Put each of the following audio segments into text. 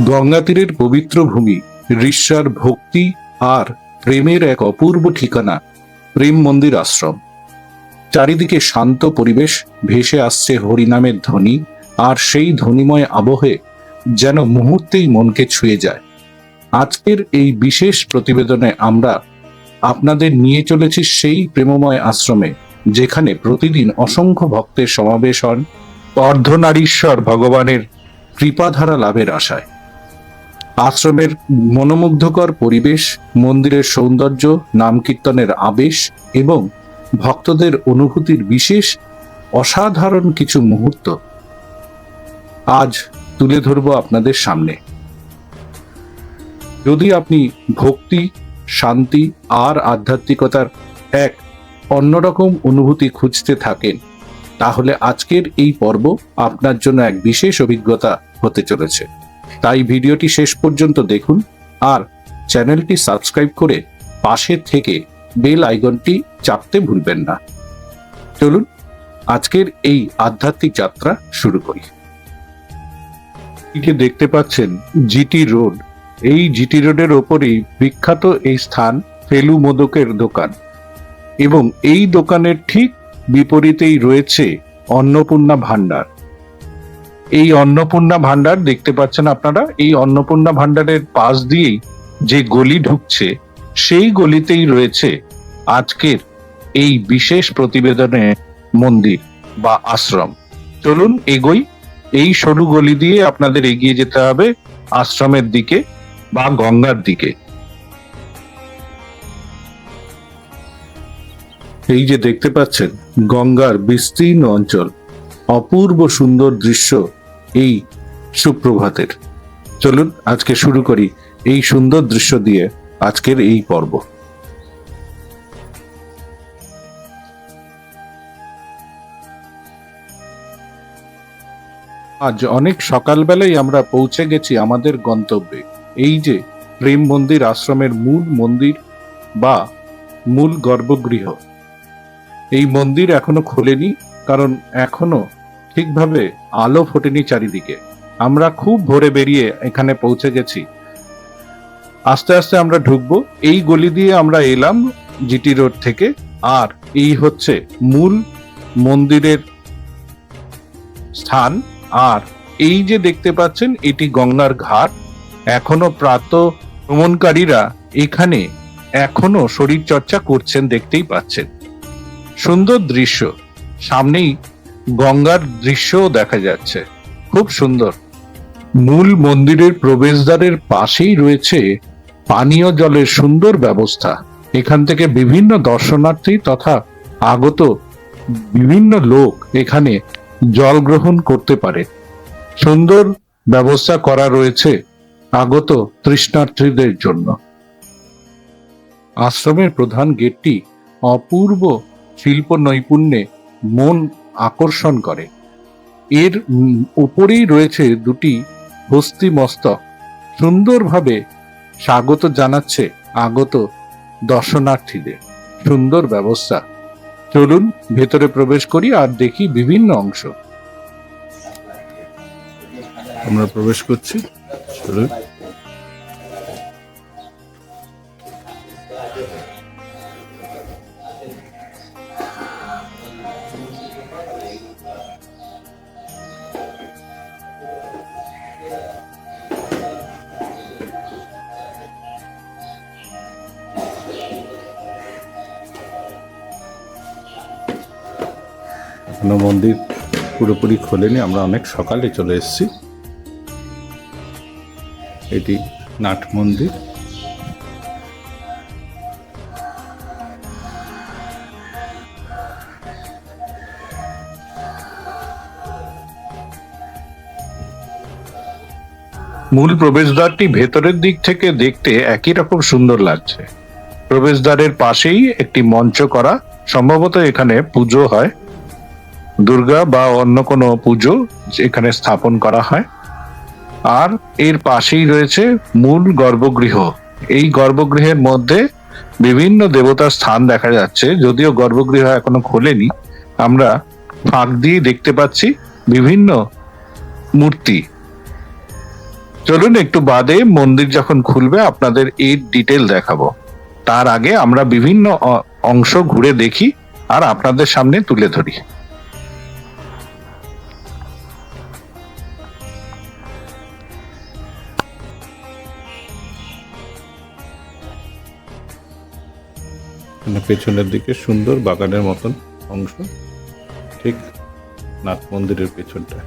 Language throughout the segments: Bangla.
গঙ্গা তীরের পবিত্র ভূমি, ঋষ্যার ভক্তি আর প্রেমের এক অপূর্ব ঠিকানা প্রেম মন্দির আশ্রম। চারিদিকে শান্ত পরিবেশ, ভেসে আসছে হরিনামের ধ্বনি, আর সেই ধ্বনিময় আবহে যেন মুহূর্তেই মনকে ছুঁয়ে যায়। আজকের এই বিশেষ প্রতিবেদনে আমরা আপনাদের নিয়ে চলেছি সেই প্রেমময় আশ্রমে, যেখানে প্রতিদিন অসংখ্য ভক্তের সমাবেশ হন অর্ধনারীশ্বর ভগবানের কৃপাধারা লাভের আশায়। আশ্রমের মনোমুগ্ধকর পরিবেশ, মন্দিরের সৌন্দর্য, নামকীর্তনের আবেশ এবং ভক্তদের অনুভূতির বিশেষ অসাধারণ কিছু মুহূর্ত আজ তুলে ধরব আপনাদের সামনে। যদি আপনি ভক্তি, শান্তি আর আধ্যাত্মিকতার এক অন্যরকম অনুভূতি খুঁজতে থাকেন, তাহলে আজকের এই পর্ব আপনার জন্য এক বিশেষ অভিজ্ঞতা হতে চলেছে। তাই ভিডিওটি শেষ পর্যন্ত দেখুন আর চ্যানেলটি সাবস্ক্রাইব করে পাশে থেকে বেল আইকনটি চাপতে ভুলবেন না। চলুন আজকের এই আধ্যাত্মিক যাত্রা শুরু করি। এদিকে দেখতে পাচ্ছেন জিটি রোড। এই জিটি রোডের ওপরেই বিখ্যাত এই স্থান ফেলু মোদকের দোকান, এবং এই দোকানের ঠিক বিপরীতেই রয়েছে অন্নপূর্ণা ভান্ডার। এই অন্নপূর্ণা ভান্ডার দেখতে পাচ্ছেন আপনারা। এই অন্নপূর্ণা ভান্ডারের পাশ দিয়েই যে গলি ঢুকছে, সেই গলিতেই রয়েছে আজকের এই বিশেষ প্রতিবেদনে মন্দির বা আশ্রম। চলুন এগোই। এই সরু গলি দিয়ে আপনাদের এগিয়ে যেতে হবে আশ্রমের দিকে বা গঙ্গার দিকে। এই যে দেখতে পাচ্ছেন গঙ্গার বিস্তীর্ণ অঞ্চল, অপূর্ব সুন্দর দৃশ্য এই সুপ্রভাতের। চলুন আজকে শুরু করি এই সুন্দর দৃশ্য দিয়ে আজকের এই পর্ব। আজ অনেক সকালবেলায় আমরা পৌঁছে গেছি আমাদের গন্তব্যে। এই যে প্রেম মন্দির আশ্রমের মূল মন্দির বা মূল গর্ভগৃহ। এই মন্দির এখনো খোলেনি, কারণ এখনো ঠিকভাবে আলো ফোটেনি চারিদিকে। আমরা খুব ভোরে বেরিয়ে এখানে পৌঁছে গেছি। আস্তে আস্তে আমরা ঢুকবো। এই গলি দিয়ে আমরা এলাম জিটি রোড থেকে, আর এই হচ্ছে মূল মন্দিরের স্থান। আর এই যে দেখতে পাচ্ছেন এটি গঙ্গার ঘাট। এখনো প্রাতঃ ভ্রমণকারীরা এখানে এখনো শরীর চর্চা করছেন, দেখতেই পাচ্ছেন। সুন্দর দৃশ্য, সামনেই গঙ্গার দৃশ্যও দেখা যাচ্ছে, খুব সুন্দর। মূল মন্দিরের প্রবেশদ্বারের পাশেই রয়েছে পানীয় জলের সুন্দর ব্যবস্থা। এখান থেকে বিভিন্ন দর্শনার্থী তথা আগত বিভিন্ন লোক এখানে জল গ্রহণ করতে পারে। সুন্দর ব্যবস্থা করা রয়েছে আগত তৃষ্ণার্থীদের জন্য। আশ্রমের প্রধান গেটটি অপূর্ব শিল্প নৈপুণ্যে মন আকর্ষণ করে। এর উপরেই রয়েছে দুটি হস্তি মস্তক, সুন্দরভাবে স্বাগত জানাচ্ছে আগত দর্শনার্থীদের। সুন্দর ব্যবস্থা। চলুন ভেতরে প্রবেশ করি আর দেখি বিভিন্ন অংশ। আমরা প্রবেশ করছি। চলুন। এখনো মন্দির পুরোপুরি খোলেনি, আমরা অনেক সকালে চলে এসেছি। এটি নাট মন্দির। মূল প্রবেশদ্বারটি ভেতরের দিক থেকে দেখতে একই রকম সুন্দর লাগছে। প্রবেশদ্বারের পাশেই একটি মঞ্চ করা, সম্ভবত এখানে পুজো হয়, দুর্গা বা অন্য কোনো পুজো এখানে স্থাপন করা হয়। আর এর পাশেই রয়েছে মূল গর্ভগৃহ। এই গর্ভগৃহের মধ্যে বিভিন্ন দেবতার স্থান দেখা যাচ্ছে, যদিও গর্ভগৃহ এখনো খোলেনি। আমরা ফাঁক দিয়ে দেখতে পাচ্ছি বিভিন্ন মূর্তি। চলুন একটু বাদে মন্দির যখন খুলবে আপনাদের এর ডিটেল দেখাবো। তার আগে আমরা বিভিন্ন অংশ ঘুরে দেখি আর আপনাদের সামনে তুলে ধরি। পেছনের দিকে সুন্দর বাগানের মতন অংশ, ঠিক নাথ মন্দিরের পেছনটা।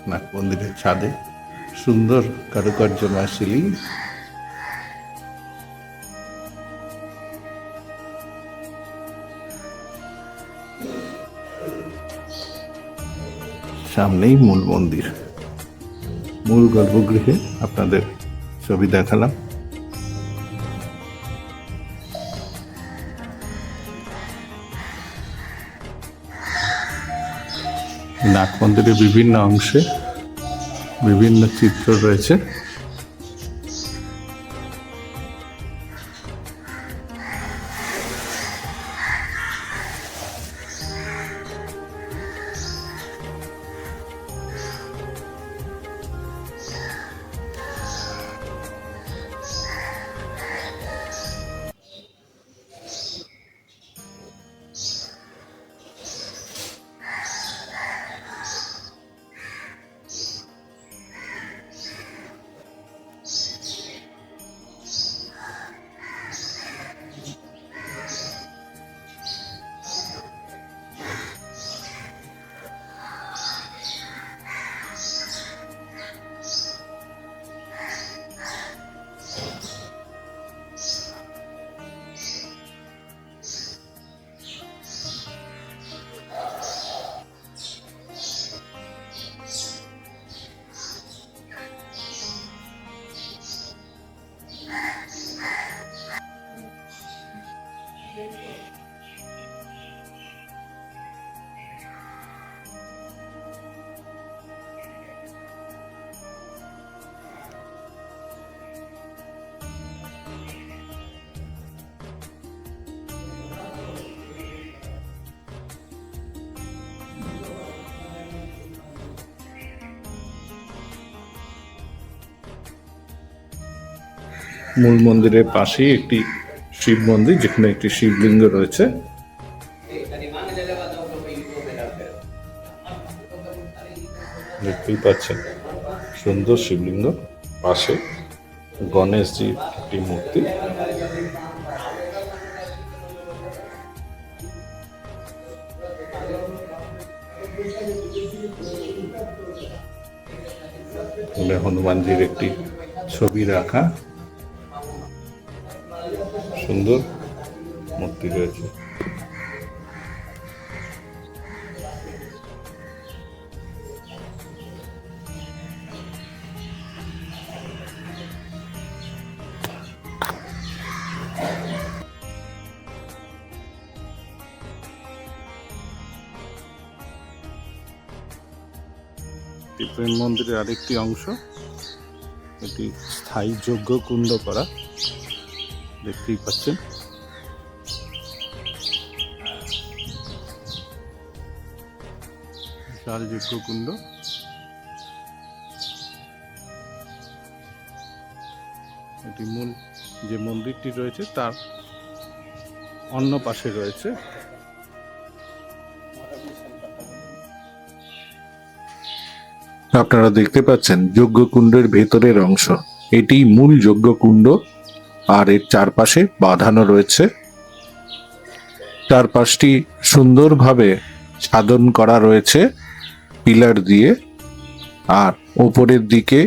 নাথ মন্দিরের ছাদে সুন্দর কারুকার্যময় সিলিং, সামনেই মূল মন্দির। মূল গর্ভগৃহে আপনাদের ছবি দেখালাম। নাথ মন্দিরের বিভিন্ন অংশে বিভিন্ন চিত্র রয়েছে। মূল মন্দিরের পাশেই একটি শিব মন্দির, যেখানে একটি শিবলিঙ্গ রয়েছে। দেখতেই পাচ্ছেন সুন্দর শিবলিঙ্গ, পাশে গণেশজির একটি মূর্তি। হনুমানজির একটি ছবি রাখা সুন্দর মূর্তি রয়েছে। প্রেম মন্দিরের আরেকটি অংশ, এটি স্থায়ী যজ্ঞ কুণ্ড করা, দেখতেই পাচ্ছেন। বিশাল যজ্ঞ কুণ্ড। এটি মূল যে মন্দিরটি রয়েছে তার অন্য পাশে রয়েছে। আপনারা দেখতে পাচ্ছেন যজ্ঞকুণ্ডের ভেতরের অংশ, এটি মূল যজ্ঞকুণ্ড, আর এর চারপাশে বাঁধানো রয়েছে। চারপাশটি সুন্দরভাবে ছাদন করা রয়েছে পিলার দিয়ে, আর ওপরের দিকে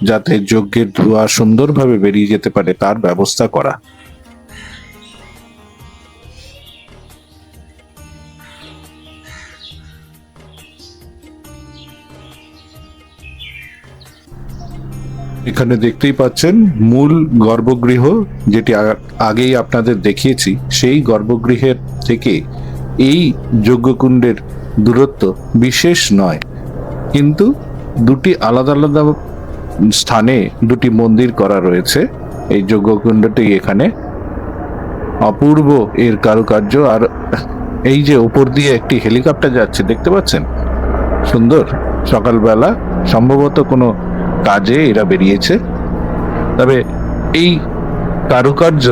যাতে যজ্ঞের ধোঁয়া সুন্দরভাবে বেরিয়ে যেতে পারে তার ব্যবস্থা করা। এখানে দেখতেই পাচ্ছেন মূল গর্ভগৃহ, যেটি আগেই আপনাদের দেখিয়েছি। সেই গর্ভগৃহের থেকে এই যজ্ঞকুণ্ডের দূরত্ব বিশেষ নয়, কিন্তু দুটি আলাদা আলাদা স্থানে দুটি মন্দির করা রয়েছে। এই যজ্ঞকুণ্ডটি এখানে অপূর্ব এর কারুকার্য। আর এই যে উপর দিয়ে একটি হেলিকপ্টার যাচ্ছে, দেখতে পাচ্ছেন, সুন্দর। সকালবেলা সম্ভবত কোনো কাজে এরা বেরিয়েছে। তবে এই কারুকার্য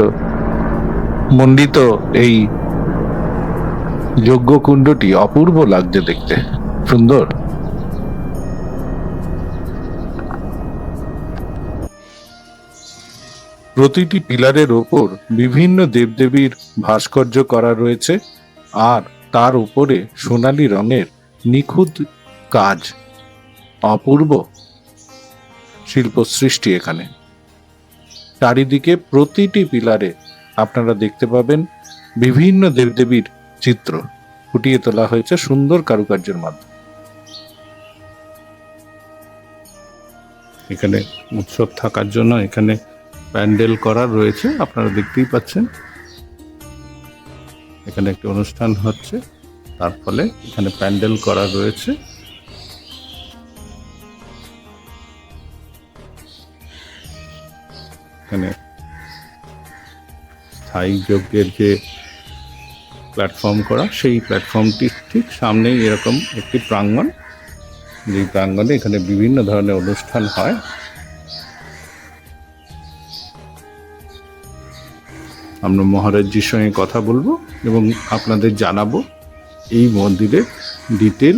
মণ্ডিত এই যজ্ঞকুণ্ডটি অপূর্ব লাগছে দেখতে, সুন্দর। প্রতিটি পিলারের ওপর বিভিন্ন দেবদেবীর ভাস্কর্য করা রয়েছে, আর তার উপরে সোনালী রঙের নিখুঁত কাজ। অপূর্ব শিল্প সৃষ্টি এখানে। চারিদিকে প্রতিটি পিলারে আপনারা দেখতে পাবেন বিভিন্ন দেবদেবীর চিত্র ফুটিয়ে তোলা হয়েছে সুন্দর কারুকার্যের মাধ্যমে। এখানে উৎসব থাকার জন্য এখানে প্যান্ডেল করা রয়েছে, আপনারা দেখতেই পাচ্ছেন। এখানে একটি অনুষ্ঠান হচ্ছে, তার ফলে এখানে প্যান্ডেল করা রয়েছে। এখানে স্থায়ী যজ্ঞের যে প্ল্যাটফর্ম করা, সেই প্ল্যাটফর্মটির ঠিক সামনেই এরকম একটি প্রাঙ্গণ, যে প্রাঙ্গণে এখানে বিভিন্ন ধরনের অনুষ্ঠান হয়। আমরা মহারাজজির সঙ্গে কথা বলবো এবং আপনাদের জানাবো এই মন্দিরের ডিটেল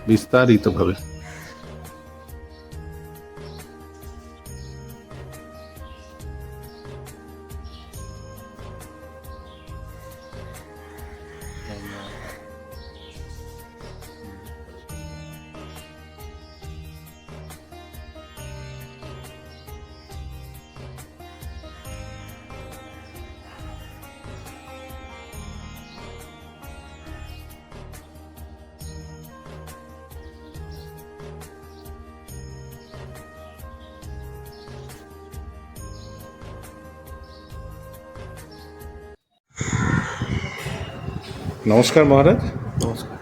বিস্তারিতভাবে। নমস্কার মহারাজ। নমস্কার।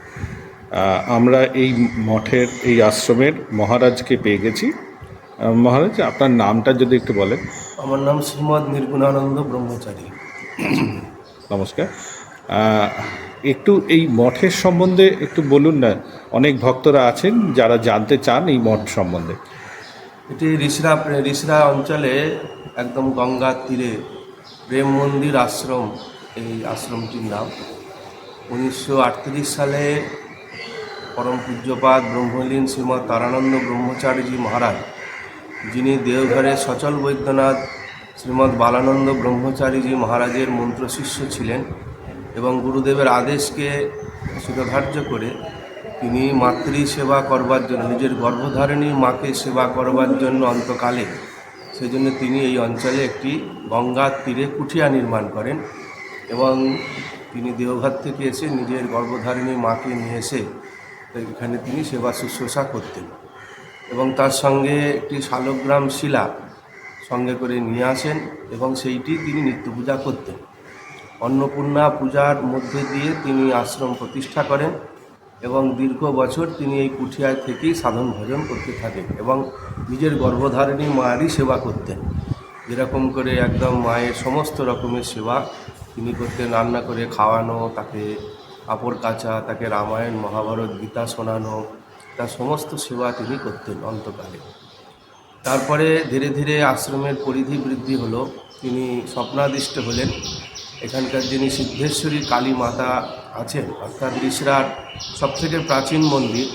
আমরা এই মঠের, এই আশ্রমের মহারাজকে পেয়ে গেছি। মহারাজ, আপনার নামটা যদি একটু বলেন। আমার নাম শ্রীমৎ নির্গুণানন্দ ব্রহ্মচারী। নমস্কার। একটু এই মঠের সম্বন্ধে একটু বলুন না, অনেক ভক্তরা আছেন যারা জানতে চান এই মঠ সম্বন্ধে। এটি রিসরা অঞ্চলে একদম গঙ্গার তীরে প্রেম মন্দির আশ্রম, এই আশ্রমটির নাম। 1938 সালে পরম পূজ্যপাদ ব্রহ্মলীন শ্রীমৎ তারানন্দ ব্রহ্মচারীজি মহারাজ, যিনি দেওঘরে সচল বৈদ্যনাথ শ্রীমৎ বালানন্দ ব্রহ্মচারীজি মহারাজের মন্ত্রশিষ্য ছিলেন এবং গুরুদেবের আদেশকে শিরোধার্য করে তিনি মাতৃ সেবা করবার জন্য, নিজের গর্ভধারিণী মাকে সেবা করবার জন্য অন্তকালে, সেই জন্য তিনি এই অঞ্চলে একটি গঙ্গার তীরে কুঠিয়া নির্মাণ করেন এবং তিনি দেওঘর থেকে এসে নিজের গর্ভধারিণী মাকে নিয়ে এসে এখানে তিনি সেবা শুশ্রূষা করতেন এবং তার সঙ্গে একটি শালগ্রাম শিলা সঙ্গে করে নিয়ে আসেন এবং সেইটি তিনি নিত্য পূজা করতেন। অন্নপূর্ণা পূজার মধ্যে দিয়ে তিনি আশ্রম প্রতিষ্ঠা করেন এবং দীর্ঘ বছর তিনি এই কুঠিয়ায় থেকেই সাধন ভজন করতে থাকেন এবং নিজের গর্ভধারিণী মায়েরই সেবা করতেন। যেরকম করে একদম মায়ের সমস্ত রকমের সেবা তিনি করতেন, রান্না করে খাওয়ানো, তাকে কাপড় কাচা, তাকে রামায়ণ মহাভারত গীতা শোনানো, তার সমস্ত সেবা তিনি করতেন অন্তকালে। তারপরে ধীরে ধীরে আশ্রমের পরিধি বৃদ্ধি হলো, তিনি স্বপ্নাদিষ্ট হলেন। এখানকার যিনি সিদ্ধেশ্বরী কালী মাতা আছেন, অর্থাৎ রিসরার সবথেকে প্রাচীন মন্দির,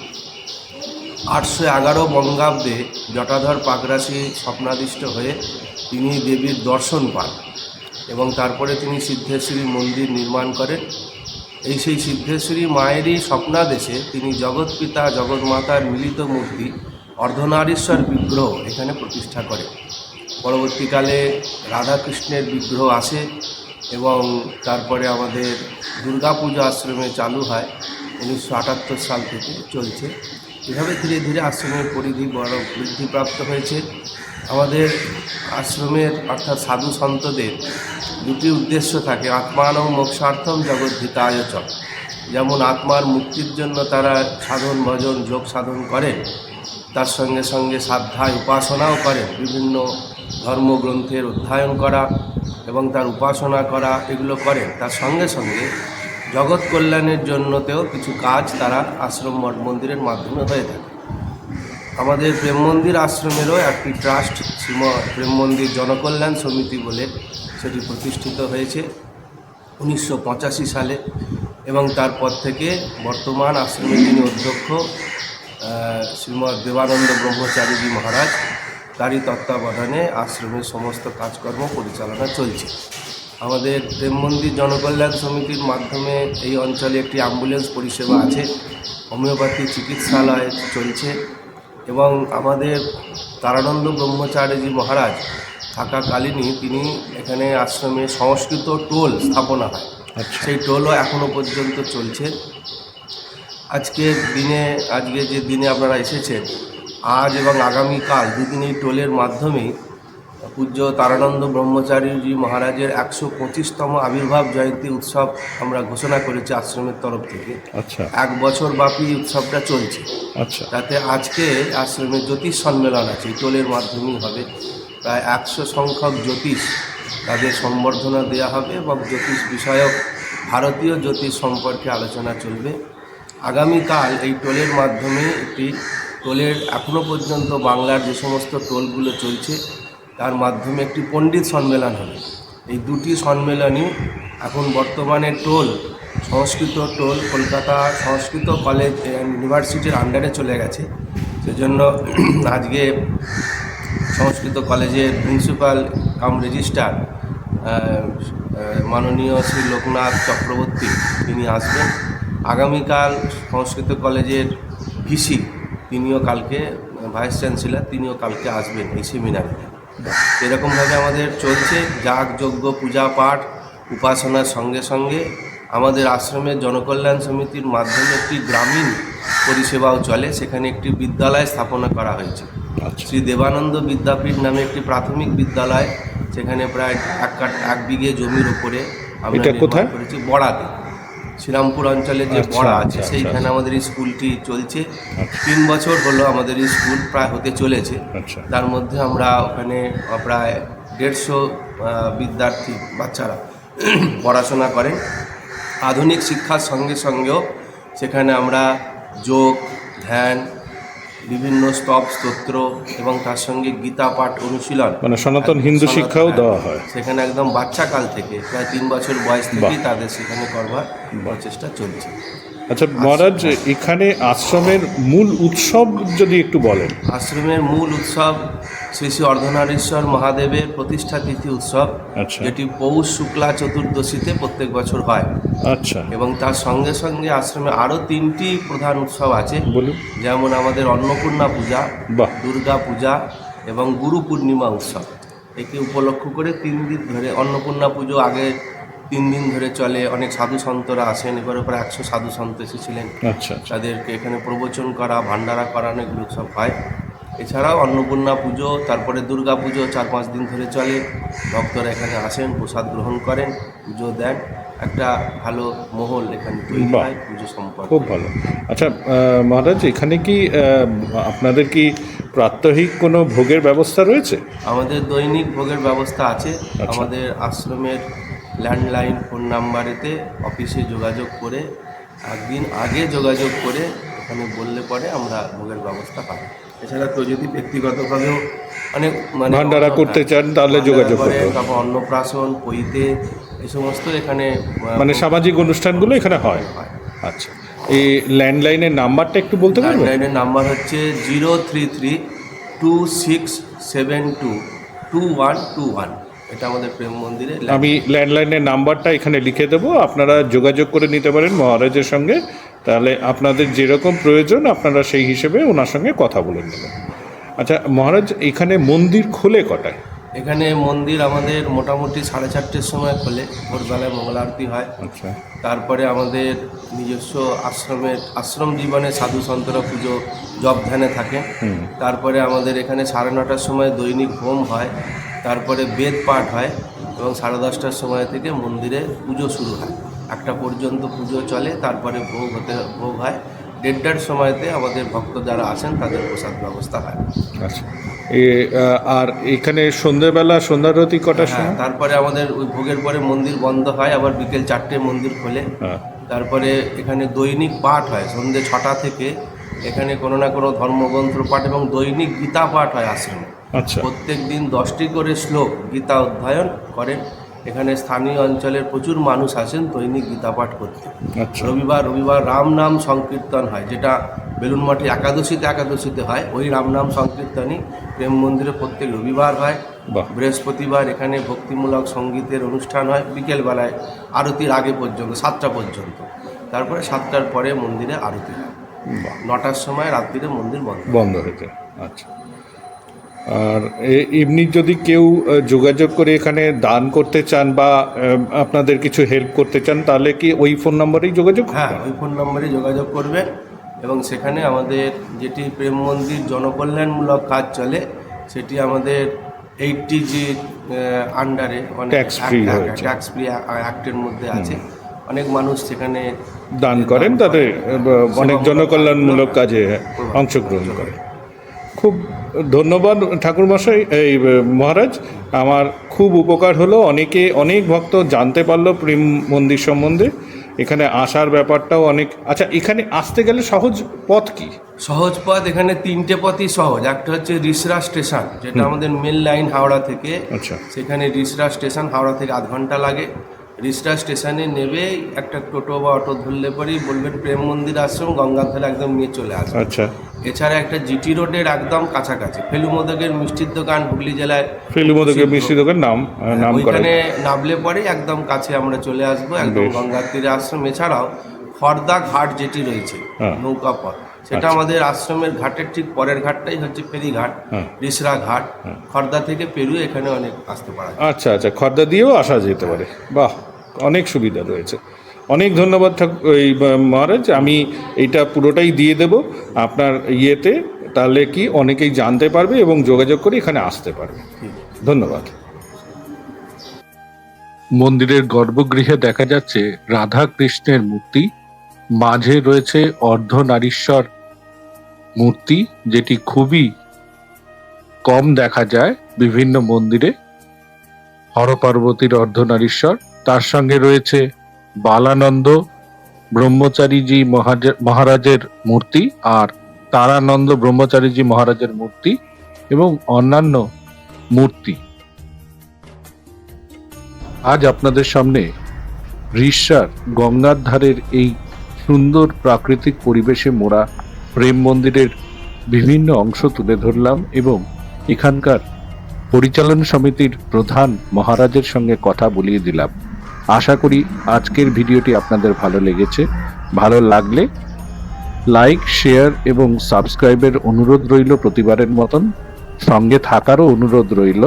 811 বঙ্গাব্দে জটাধর পাকরাশি স্বপ্নাদিষ্ট হয়ে তিনি দেবীর দর্শন পান এবং তারপরে তিনি সিদ্ধেশ্বরী মন্দির নির্মাণ করেন। এই সেই সিদ্ধেশ্বরী মায়েরই স্বপ্নাদেশে তিনি জগৎপিতা জগৎমাতার মিলিত মূর্তি অর্ধনারীশ্বর বিগ্রহ এখানে প্রতিষ্ঠা করেন। পরবর্তীকালে রাধাকৃষ্ণের বিগ্রহ আসে এবং তারপরে আমাদের দুর্গাপূজা আশ্রমে চালু হয়, 1978 সাল থেকে চলছে। এভাবে ধীরে ধীরে আশ্রমের পরিধি বড় বৃদ্ধিপ্রাপ্ত হয়েছে। আমাদের আশ্রমের অর্থাৎ সাধু সন্তদের দুটি উদ্দেশ্য থাকে, আত্মানং মোক্ষার্থম জগদ্ধিতায় চ। যেমন আত্মার মুক্তির জন্য তারা সাধন ভজন যোগ সাধন করেন, তার সঙ্গে সঙ্গে সাধ্যায় উপাসনাও করেন, বিভিন্ন ধর্মগ্রন্থের অধ্যয়ন করা এবং তার উপাসনা করা এগুলো করেন। তার সঙ্গে সঙ্গে জগৎ কল্যাণের জন্যতেও কিছু কাজ তারা আশ্রম মঠ মন্দিরের মাধ্যমে হয়ে থাকে। আমাদের প্রেম মন্দির আশ্রমেরও একটি ট্রাস্ট শ্রীম প্রেম মন্দির জনকল্যাণ সমিতি বলে সেটি প্রতিষ্ঠিত হয়েছে 1985 সালে, এবং তারপর থেকে বর্তমান আশ্রমের যিনি অধ্যক্ষ শ্রীমৎ দেবানন্দ ব্রহ্মচারীজি মহারাজ, তারই তত্ত্বাবধানে আশ্রমের সমস্ত কাজকর্ম পরিচালনা চলছে। আমাদের প্রেম মন্দির জনকল্যাণ সমিতির মাধ্যমে এই অঞ্চলে একটি অ্যাম্বুলেন্স পরিষেবা আছে, হোমিওপ্যাথি চিকিৎসালয় চলছে, এবং আমাদের তারানন্দ ব্রহ্মচারীজি মহারাজ থাকাকালীনই তিনি এখানে আশ্রমে সংস্কৃত টোল স্থাপনা হয়। সেই টোলও এখনও পর্যন্ত চলছে। আজকে যে দিনে আপনারা এসেছেন, আজ এবং আগামীকাল দুদিন এই টোলের মাধ্যমেই পূজ্য তারানন্দ ব্রহ্মচারীজি মহারাজের 125তম আবির্ভাব জয়ন্তী উৎসব আমরা ঘোষণা করেছি আশ্রমের তরফ থেকে। আচ্ছা, 1 বছর ব্যাপী উৎসবটা চলছে। আচ্ছা, তাতে আজকে আশ্রমে জ্যোতিষ সম্মেলন আছে, এই টোলের মাধ্যমেই হবে। প্রায় 100 সংখ্যক জ্যোতিষ, তাদের সম্বর্ধনা দেওয়া হবে এবং জ্যোতিষ বিষয়ক ভারতীয় জ্যোতিষ সম্পর্কে আলোচনা চলবে। আগামীকাল এই টোলের মাধ্যমে একটি টোলের এখনও পর্যন্ত বাংলার যে সমস্ত টোলগুলো চলছে তার মাধ্যমে একটি পণ্ডিত সম্মেলন হবে। এই দুটি সম্মেলনই এখন বর্তমানে টোল, সংস্কৃত টোল কলকাতা সংস্কৃত কলেজ ইউনিভার্সিটির আন্ডারে চলে গেছে। সেজন্য আজকে সংস্কৃত কলেজের প্রিন্সিপাল কাম রেজিস্ট্রার মাননীয় শ্রী লোকনাথ চক্রবর্তী তিনি আসবেন। আগামীকাল সংস্কৃত কলেজের ভিসি তিনিও কালকে, ভাইস চ্যান্সেলর তিনিও কালকে আসবেন এই সেমিনারে। এরকমভাবে আমাদের চলছে যাগযজ্ঞ পূজা পাঠ উপাসনার সঙ্গে সঙ্গে আমাদের আশ্রমের জনকল্যাণ সমিতির মাধ্যমে একটি গ্রামীণ পরিষেবাও চলে। সেখানে একটি বিদ্যালয় স্থাপনা করা হয়েছে, শ্রী দেবানন্দ বিদ্যাপীঠ নামে একটি প্রাথমিক বিদ্যালয়। সেখানে প্রায় 1 বিঘে জমির উপরে আমরা নির্মাণ করেছি, বড়াতে, শ্রীরামপুর অঞ্চলে যে বড়া আছে সেইখানে আমাদের এই স্কুলটি চলছে। 3 বছর হলো আমাদের এই স্কুল প্রায় হতে চলেছে। তার মধ্যে আমরা ওখানে প্রায় 150 বিদ্যার্থী বাচ্চারা পড়াশোনা করেন। আধুনিক শিক্ষার সঙ্গে সঙ্গেও সেখানে আমরা যোগ, ধ্যান, বিভিন্ন স্তব স্তোত্র এবং তার সঙ্গে গীতা পাঠ অনুশীলন, মানে সনাতন হিন্দু শিক্ষাও দেওয়া হয় সেখানে একদম বাচ্চাকাল থেকে, প্রায় 3 বছর বয়স থেকেই তাদের সেখানে করবার প্রচেষ্টা চলছে। আচ্ছা মহারাজ, এখানে আশ্রমের মূল উৎসব যদি একটু বলেন। আশ্রমের মূল উৎসব শ্রী শ্রী অর্ধনারীশ্বর মহাদেবের প্রতিষ্ঠা তিথি উৎসব, যেটি পৌষ শুক্লা চতুর্দশীতে প্রত্যেক বছর হয়। আচ্ছা, এবং তার সঙ্গে সঙ্গে আশ্রমে আরও 3টি প্রধান উৎসব আছে, যেমন আমাদের অন্নপূর্ণা পূজা, দুর্গা পূজা এবং গুরু পূর্ণিমা উৎসব। একে উপলক্ষ করে 3 দিন ধরে অন্নপূর্ণা পুজো আগে 3 দিন ধরে চলে। অনেক সাধু সন্তরা আসেন, এবারে প্রায় 100 সাধু সন্ত এসেছিলেন। তাদেরকে এখানে প্রবচন করা, ভান্ডারা করানো এগুলো সব হয়। এছাড়াও অন্নপূর্ণা পুজো, তারপরে দুর্গা পুজো 4-5 দিন ধরে চলে। ভক্তরা এখানে আসেন, প্রসাদ গ্রহণ করেন, পুজো দেন। একটা ভালো মহল এখানে তৈরি হয় পুজো সম্পর্কে। খুব ভালো। আচ্ছা মহারাজ, এখানে কি আপনাদের কি প্রাত্যহিক কোনো ভোগের ব্যবস্থা রয়েছে? আমাদের দৈনিক ভোগের ব্যবস্থা আছে। আমাদের আশ্রমের ল্যান্ডলাইন ফোন নাম্বারেতে অফিসে যোগাযোগ করে, একদিন আগে যোগাযোগ করে এখানে বললে পরে আমরা ভোগের ব্যবস্থা পাই। এছাড়া কেউ যদি ব্যক্তিগতভাবেও অনেক ভান্ডারা করতে চান তাহলে যোগাযোগ করতে, তারপর অন্নপ্রাশন, পৈতে, এই সমস্ত এখানে সামাজিক অনুষ্ঠানগুলো এখানে হয়। আচ্ছা, এই ল্যান্ডলাইনের নাম্বারটা একটু বলতে পারবেন? ল্যান্ডলাইনের নাম্বার হচ্ছে 033-2672-2121। এটা আমাদের প্রেম মন্দিরে। আমি ল্যান্ডলাইনের নাম্বারটা এখানে লিখে দেবো, আপনারা যোগাযোগ করে নিতে পারেন মহারাজের সঙ্গে। তাহলে আপনাদের যেরকম প্রয়োজন আপনারা সেই হিসেবে ওনার সঙ্গে কথা বলে নেবেন। আচ্ছা মহারাজ, এখানে মন্দির খোলে কটায়? এখানে মন্দির আমাদের মোটামুটি 4:30-র সময় খোলে, ভোরবেলায় মঙ্গল আরতি হয়। আচ্ছা, তারপরে আমাদের নিজস্ব আশ্রম জীবনে সাধু সন্তরা পুজো জপ ধ্যানে থাকে। তারপরে আমাদের এখানে 9:30টার সময় দৈনিক হোম হয়, তারপরে বেদ পাঠ হয় এবং 10:30টার সময় থেকে মন্দিরে পুজো শুরু হয়। 1টা পর্যন্ত পুজো চলে, তারপরে ভোগ হয়। 1:30টার সময়তে আমাদের ভক্ত যারা আসেন তাদের প্রসাদ ব্যবস্থা হয়। আচ্ছা। আর এখানে সন্ধ্যেবেলা সন্ধ্যারতি কটার হ্যাঁ, সময়? তারপরে আমাদের ওই ভোগের পরে মন্দির বন্ধ হয়, আবার বিকেল 4টে মন্দির খোলে। হ্যাঁ, তারপরে এখানে দৈনিক পাঠ হয় সন্ধ্যে 6টা থেকে। এখানে কোনো না কোনো ধর্মগ্রন্থ পাঠ এবং দৈনিক গীতা পাঠ হয় আশ্রমে। আচ্ছা, প্রত্যেক দিন 10টি করে শ্লোক গীতা অধ্যয়ন করেন। এখানে স্থানীয় অঞ্চলের প্রচুর মানুষ আসেন দৈনিক গীতা পাঠ করতে। আচ্ছা, রবিবার রাম নাম সংকীর্তন হয়, যেটা বেলুন মঠে একাদশীতে হয়। ওই রাম নাম সংকীর্তনই প্রেম মন্দিরে প্রত্যেক রবিবার হয়। বাহ, বৃহস্পতিবার এখানে ভক্তিমূলক সঙ্গীতের অনুষ্ঠান হয় বিকেলবেলায়, আরতির আগে পর্যন্ত 7টা পর্যন্ত। তারপরে 7টার পরে মন্দিরে আরতি হয়। বাহ, 9টার সময় রাত্রিরে মন্দির বন্ধ। বন্ধ হয়েছে। আচ্ছা। আর এমনি যদি কেউ যোগাযোগ করে এখানে দান করতে চান বা আপনাদের কিছু হেল্প করতে চান, তাহলে কি ওই ফোন নম্বরেই যোগাযোগ হ্যাঁ, করবেন? ওই ফোন নম্বরে যোগাযোগ করবেন এবং সেখানে আমাদের যেটি প্রেম মন্দির জনকল্যাণমূলক কাজ চলে, সেটি আমাদের 80G আন্ডারে Tax free হয়েছে। ট্যাক্স ফ্রি অ্যাক্টের মধ্যে আছে। অনেক মানুষ সেখানে দান করেন, তাদের অনেক সেবামূলক জনকল্যাণমূলক কাজে অংশগ্রহণ করে। খুব ধন্যবাদ ঠাকুরমশাই, এই মহারাজ, আমার খুব উপকার হলো। অনেক ভক্ত জানতে পারলো প্রেম মন্দির সম্বন্ধে। এখানে আসার ব্যাপারটাও অনেক। আচ্ছা, এখানে আসতে গেলে সহজ পথ কি? সহজ পথ, এখানে 3টে পথই সহজ। একটা হচ্ছে রিসরা স্টেশন, যেটা আমাদের মেন লাইন হাওড়া থেকে। আচ্ছা, সেখানে রিসরা স্টেশন, হাওড়া থেকে আধ ঘন্টা লাগে। রিসরা স্টেশনে নেবে একটা টোটো বা অটো ধরলে পরেই বলবেন প্রেম মন্দির আশ্রম, গঙ্গার একদম নিয়ে চলে আসবে। আচ্ছা। এছাড়া একটা জিটি রোডের একদম কাছাকাছি ফেলুমোদকের মিষ্টির দোকান, হুগলি জেলায় ফেলুমোদকের মিষ্টি দোকান নাম করা। ওইখানে নামলে পরে একদম কাছে আমরা চলে আসবো, একদম বেশ। গঙ্গার তীরে আশ্রম। এছাড়াও খর্দা ঘাট যেটি রয়েছে, হ্যাঁ। নৌকা পথ, সেটা আচ্ছা। আমাদের আশ্রমের ঘাটের ঠিক পরের ঘাটটাই হচ্ছে ফেরিঘাট, হ্যাঁ। রিসরা ঘাট। খর্দা থেকে পেরুয়ে এখানে অনেক আসতে পারা যায়। আচ্ছা, আচ্ছা, খর্দা দিয়েও আসা যেতে পারে। বাহ, অনেক সুবিধা রয়েছে। অনেক ধন্যবাদ মহারাজ। আমি এইটা পুরোটাই দিয়ে দেব আপনার ইয়েতে, তাহলে কি অনেকেই জানতে পারবে এবং যোগাযোগ করে এখানে আসতে পারবে। ধন্যবাদ। মন্দিরের গর্ভগৃহে দেখা যাচ্ছে রাধা কৃষ্ণের মূর্তি, মাঝে রয়েছে অর্ধনারীশ্বর মূর্তি, যেটি খুবই কম দেখা যায় বিভিন্ন মন্দিরে। হরপার্বতীর অর্ধনারীশ্বর, তার সঙ্গে রয়েছে বালানন্দ ব্রহ্মচারীজি মহারাজের মূর্তি আর তারানন্দ ব্রহ্মচারীজি মহারাজের মূর্তি এবং অন্যান্য মূর্তি। আজ আপনাদের সামনে রিষড়ার গঙ্গার ধারের এই সুন্দর প্রাকৃতিক পরিবেশে মোড়া প্রেম মন্দিরের বিভিন্ন অংশ তুলে ধরলাম এবং এখানকার পরিচালন সমিতির প্রধান মহারাজের সঙ্গে কথা বলিয়ে দিলাম। আশা করি আজকের ভিডিওটি আপনাদের ভালো লেগেছে। ভালো লাগলে লাইক, শেয়ার এবং সাবস্ক্রাইবের অনুরোধ রইল প্রতিবারের মতন। সঙ্গে থাকারও অনুরোধ রইল।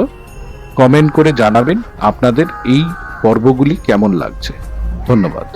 কমেন্ট করে জানাবেন আপনাদের এই পর্বগুলি কেমন লাগছে। ধন্যবাদ।